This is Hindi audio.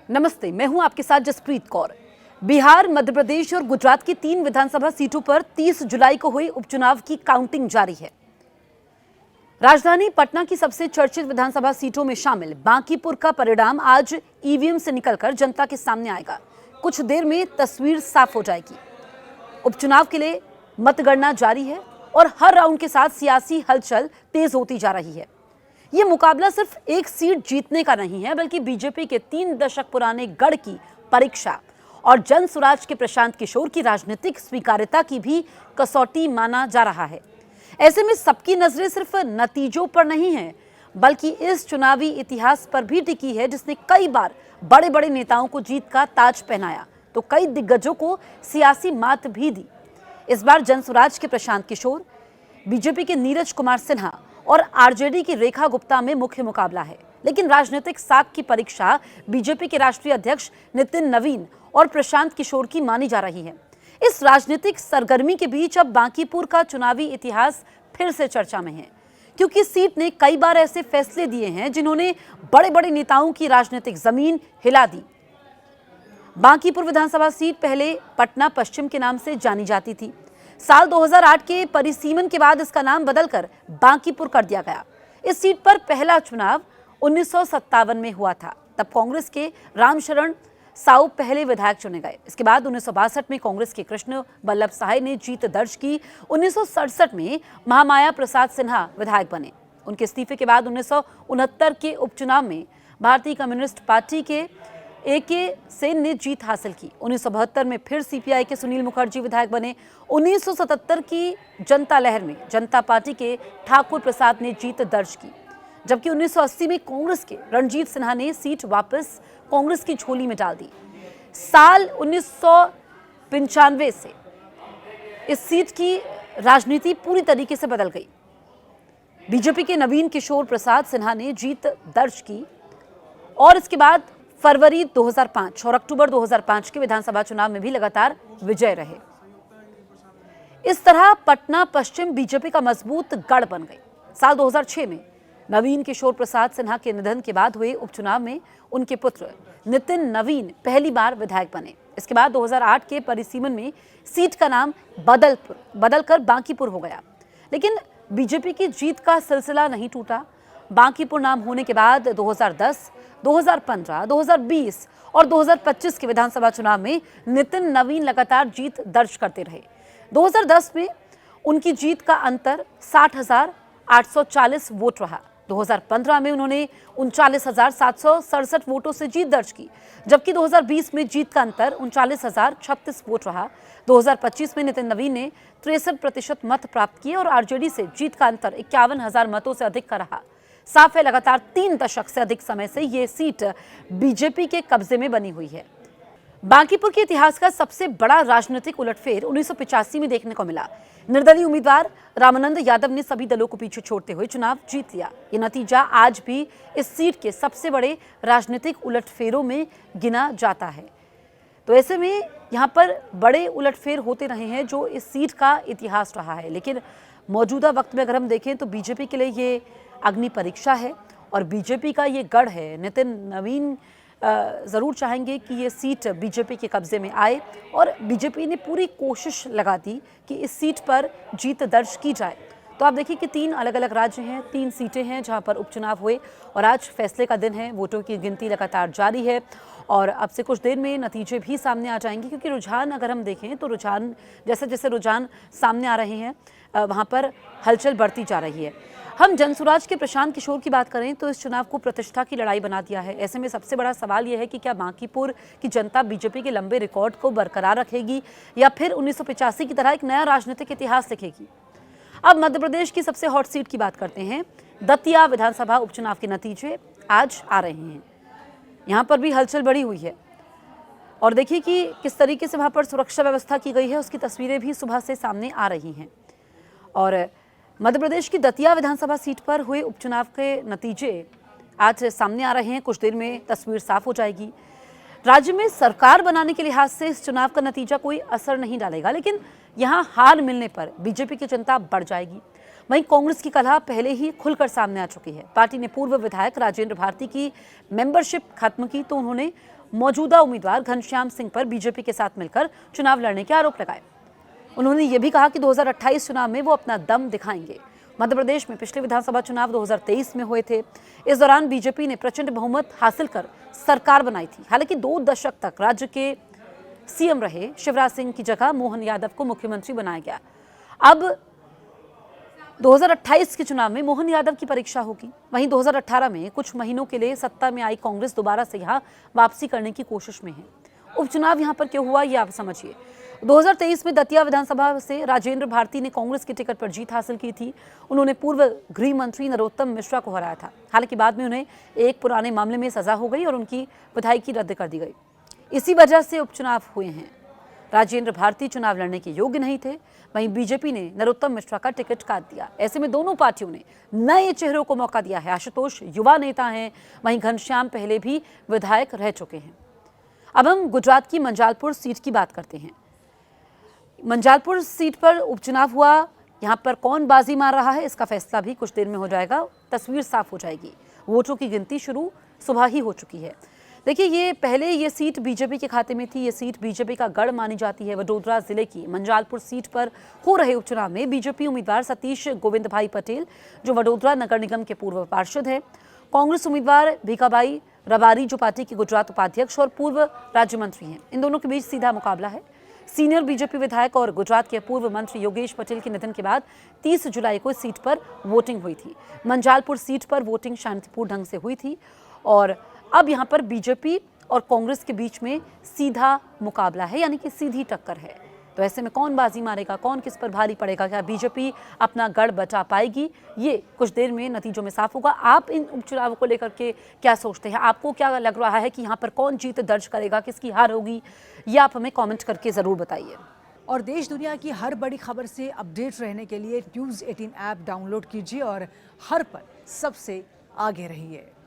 नमस्ते, मैं हूं आपके साथ जसप्रीत कौर। बिहार, मध्य प्रदेश और गुजरात की 3 विधानसभा सीटों पर 30 जुलाई को हुए उपचुनाव की काउंटिंग जारी है। राजधानी पटना की सबसे चर्चित विधानसभा सीटों में शामिल बांकीपुर का परिणाम आज ईवीएम से निकलकर जनता के सामने आएगा। कुछ देर में तस्वीर साफ हो जाएगी। उपचुनाव के लिए मतगणना जारी है और हर राउंड के साथ सियासी हलचल तेज होती जा रही है। ये मुकाबला सिर्फ एक सीट जीतने का नहीं है, बल्कि बीजेपी के 3 दशक पुराने गढ़ की परीक्षा और जन स्वराज के प्रशांत किशोर की राजनीतिक स्वीकार्यता की भी कसौटी माना जा रहा है। ऐसे में सबकी नजरें सिर्फ नतीजों पर नहीं है, बल्कि इस चुनावी इतिहास पर भी टिकी है, जिसने कई बार बड़े बड़े नेताओं को जीत का ताज पहनाया तो कई दिग्गजों को सियासी मात भी दी। इस बार जन स्वराज के प्रशांत किशोर, बीजेपी के नीरज कुमार सिन्हा और आरजेडी की रेखा गुप्ता में मुख्य मुकाबला है। लेकिन राजनीतिक साख की परीक्षा बीजेपी के राष्ट्रीय अध्यक्ष नितिन नवीन और प्रशांत किशोर की मानी जा रही है। इस राजनीतिक सरगर्मी के बीच अब बांकीपुर का चुनावी इतिहास फिर से चर्चा में है, क्योंकि सीट ने कई बार ऐसे फैसले दिए हैं जिन्होंने बड़े बड़े नेताओं की राजनीतिक जमीन हिला दी। बांकीपुर विधानसभा सीट पहले पटना पश्चिम के नाम से जानी जाती थी। साल 2008 के परिसीमन के बाद इसका नाम बदलकर बांकीपुर कर दिया गया। इस सीट पर पहला चुनाव 1957 में हुआ था। तब कांग्रेस के रामशरण साहू पहले विधायक चुने गए। इसके बाद 1962 में कांग्रेस के कृष्ण बल्लभ सहाय ने जीत दर्ज की। 1967 में महामाया प्रसाद सिन्हा विधायक बने। उनके इस्तीफे के बाद 1969 के उपचुनाव में भारतीय कम्युनिस्ट पार्टी के ए.के. सेन ने जीत हासिल की। 1972 में फिर सीपीआई के सुनील मुखर्जी विधायक बने। 1977 की जनता लहर में जनता पार्टी के ठाकुर प्रसाद ने जीत दर्ज की, जबकि 1980 में कांग्रेस के रणजीत सिन्हा ने सीट वापस कांग्रेस की झोली में डाल दी। साल 1995 से इस सीट की राजनीति पूरी तरीके से बदल गई। बीजेपी के नवीन किशोर प्रसाद सिन्हा ने जीत दर्ज की और इसके बाद फरवरी 2005 और अक्टूबर 2005 के विधानसभा चुनाव में भी लगातार विजय रहे। इस तरह पटना पश्चिम बीजेपी का मजबूत गढ़ बन गई। साल 2006 में नवीन किशोर प्रसाद सिन्हा के निधन के बाद हुए उपचुनाव में उनके पुत्र नितिन नवीन पहली बार विधायक बने। इसके बाद 2008 के परिसीमन में सीट का नाम बदलकर बांकीपुर हो गया। लेकिन बीजेपी की जीत का सिलसिला नहीं टूटा। बांकीपुर नाम होने के बाद 2010, 2015, 2020 और 2025 के विधानसभा चुनाव में नितिन नवीन लगातार जीत दर्ज करते रहे। 2010 में उनकी जीत का अंतर 60,840 वोट रहा। 2015 में उन्होंने 39,767 वोटों से जीत दर्ज की, जबकि 2020 में जीत का अंतर 39,036 वोट रहा। 2025 में नितिन नवीन ने 63% मत प्राप्त किए और आरजेडी से जीत का अंतर 51,000 मतों से अधिक का रहा। साफ है, लगातार 3 दशक से अधिक समय से ये सीट बीजेपी के कब्जे में बनी हुई है। बांकीपुर के इतिहास का सबसे बड़ा राजनीतिक उलटफेर 1985 में देखने को मिला। निर्दलीय उम्मीदवार रामानंद यादव ने सभी दलों को पीछे छोड़ते हुए चुनाव जीत लिया। ये नतीजा आज भी इस सीट के सबसे बड़े राजनीतिक उलटफेरों में गिना जाता है। तो ऐसे में यहाँ पर बड़े उलटफेर होते रहे हैं जो इस सीट का इतिहास रहा है। लेकिन मौजूदा वक्त में अगर हम देखें तो बीजेपी के लिए ये अग्नि परीक्षा है और बीजेपी का ये गढ़ है। नितिन नवीन ज़रूर चाहेंगे कि ये सीट बीजेपी के कब्जे में आए और बीजेपी ने पूरी कोशिश लगा दी कि इस सीट पर जीत दर्ज की जाए। तो आप देखिए कि 3 अलग अलग राज्य हैं, 3 सीटें हैं जहां पर उपचुनाव हुए और आज फैसले का दिन है। वोटों की गिनती लगातार जारी है और अब से कुछ देर में नतीजे भी सामने आ जाएंगे, क्योंकि रुझान अगर हम देखें तो रुझान जैसे जैसे रुझान सामने आ रहे हैं वहाँ पर हलचल बढ़ती जा रही है। हम जनसुराज के प्रशांत किशोर की बात करें तो इस चुनाव को प्रतिष्ठा की लड़ाई बना दिया है। ऐसे में सबसे बड़ा सवाल यह है कि क्या बांकीपुर की जनता बीजेपी के लंबे रिकॉर्ड को बरकरार रखेगी या फिर 1985 की तरह एक नया राजनीतिक इतिहास लिखेगी। अब मध्य प्रदेश की सबसे हॉट सीट की बात करते हैं। दतिया विधानसभा उपचुनाव के नतीजे आज आ रहे हैं। यहाँ पर भी हलचल बढ़ी हुई है और देखिए कि किस तरीके से वहाँ पर सुरक्षा व्यवस्था की गई है, उसकी तस्वीरें भी सुबह से सामने आ रही हैं। और मध्य प्रदेश की दतिया विधानसभा सीट पर हुए उपचुनाव के नतीजे आज सामने आ रहे हैं। कुछ देर में तस्वीर साफ हो जाएगी। राज्य में सरकार बनाने के लिहाज से इस चुनाव का नतीजा कोई असर नहीं डालेगा, लेकिन यहाँ हार मिलने पर बीजेपी की चिंता बढ़ जाएगी। वहीं कांग्रेस की कलह पहले ही खुलकर सामने आ चुकी है। पार्टी ने पूर्व विधायक राजेंद्र भारती की मेंबरशिप खत्म की तो उन्होंने मौजूदा उम्मीदवार घनश्याम सिंह पर बीजेपी के साथ मिलकर चुनाव लड़ने के आरोप लगाए। उन्होंने ये भी कहा कि 2028 चुनाव में वो अपना दम दिखाएंगे। मध्य प्रदेश में पिछले विधानसभा चुनाव 2023 में हुए थे। इस दौरान बीजेपी ने प्रचंड बहुमत हासिल कर सरकार बनाई थी। हालांकि 2 दशक तक राज्य के सीएम रहे शिवराज सिंह की जगह मोहन यादव को मुख्यमंत्री बनाया गया। अब 2028 के चुनाव में मोहन यादव की परीक्षा होगी। वहीं 2018 में कुछ महीनों के लिए सत्ता में आई कांग्रेस दोबारा से यहां वापसी करने की कोशिश में है। उपचुनाव यहां पर क्यों हुआ ये आप समझिए। 2023 में दतिया विधानसभा से राजेंद्र भारती ने कांग्रेस के टिकट पर जीत हासिल की थी। उन्होंने पूर्व गृह मंत्री नरोत्तम मिश्रा को हराया था। हालांकि बाद में उन्हें एक पुराने मामले में सजा हो गई और उनकी विधायकी रद्द कर दी गई। इसी वजह से उपचुनाव हुए हैं। राजेंद्र भारती चुनाव लड़ने के योग्य नहीं थे। वहीं बीजेपी ने नरोत्तम मिश्रा का टिकट काट दिया। ऐसे में दोनों पार्टियों ने नए चेहरों को मौका दिया है। आशुतोष युवा नेता हैं, वहीं घनश्याम पहले भी विधायक रह चुके हैं। अब हम गुजरात की मंजालपुर सीट की बात करते हैं। मंजालपुर सीट पर उपचुनाव हुआ। यहां पर कौन बाजी मार रहा है इसका फैसला भी कुछ देर में हो जाएगा। तस्वीर साफ हो जाएगी। वोटों की गिनती शुरू सुबह ही हो चुकी है। देखिए, ये सीट बीजेपी के खाते में थी। ये सीट बीजेपी का गढ़ मानी जाती है। वडोदरा जिले की मंजालपुर सीट पर हो रहे उपचुनाव में बीजेपी उम्मीदवार सतीश गोविंद भाई पटेल, जो वडोदरा नगर निगम के पूर्व पार्षद हैं, कांग्रेस उम्मीदवार भीखाबाई रबारी, जो पार्टी के गुजरात उपाध्यक्ष और पूर्व राज्य मंत्री हैं, इन दोनों के बीच सीधा मुकाबला है। सीनियर बीजेपी विधायक और गुजरात के पूर्व मंत्री योगेश पटेल के निधन के बाद 30 जुलाई को इस सीट पर वोटिंग हुई थी। मंजालपुर सीट पर वोटिंग शांतिपूर्ण ढंग से हुई थी और अब यहां पर बीजेपी और कांग्रेस के बीच में सीधा मुकाबला है, यानी कि सीधी टक्कर है। तो ऐसे में कौन बाजी मारेगा, कौन किस पर भारी पड़ेगा, क्या बीजेपी अपना गढ़ बचा पाएगी, ये कुछ देर में नतीजों में साफ होगा। आप इन उपचुनावों को लेकर के क्या सोचते हैं? आपको क्या लग रहा है कि यहाँ पर कौन जीत दर्ज करेगा, किसकी हार होगी, ये आप हमें कॉमेंट करके ज़रूर बताइए। और देश दुनिया की हर बड़ी खबर से अपडेट रहने के लिए न्यूज़ 18 ऐप डाउनलोड कीजिए और हर पल सबसे आगे रहिए।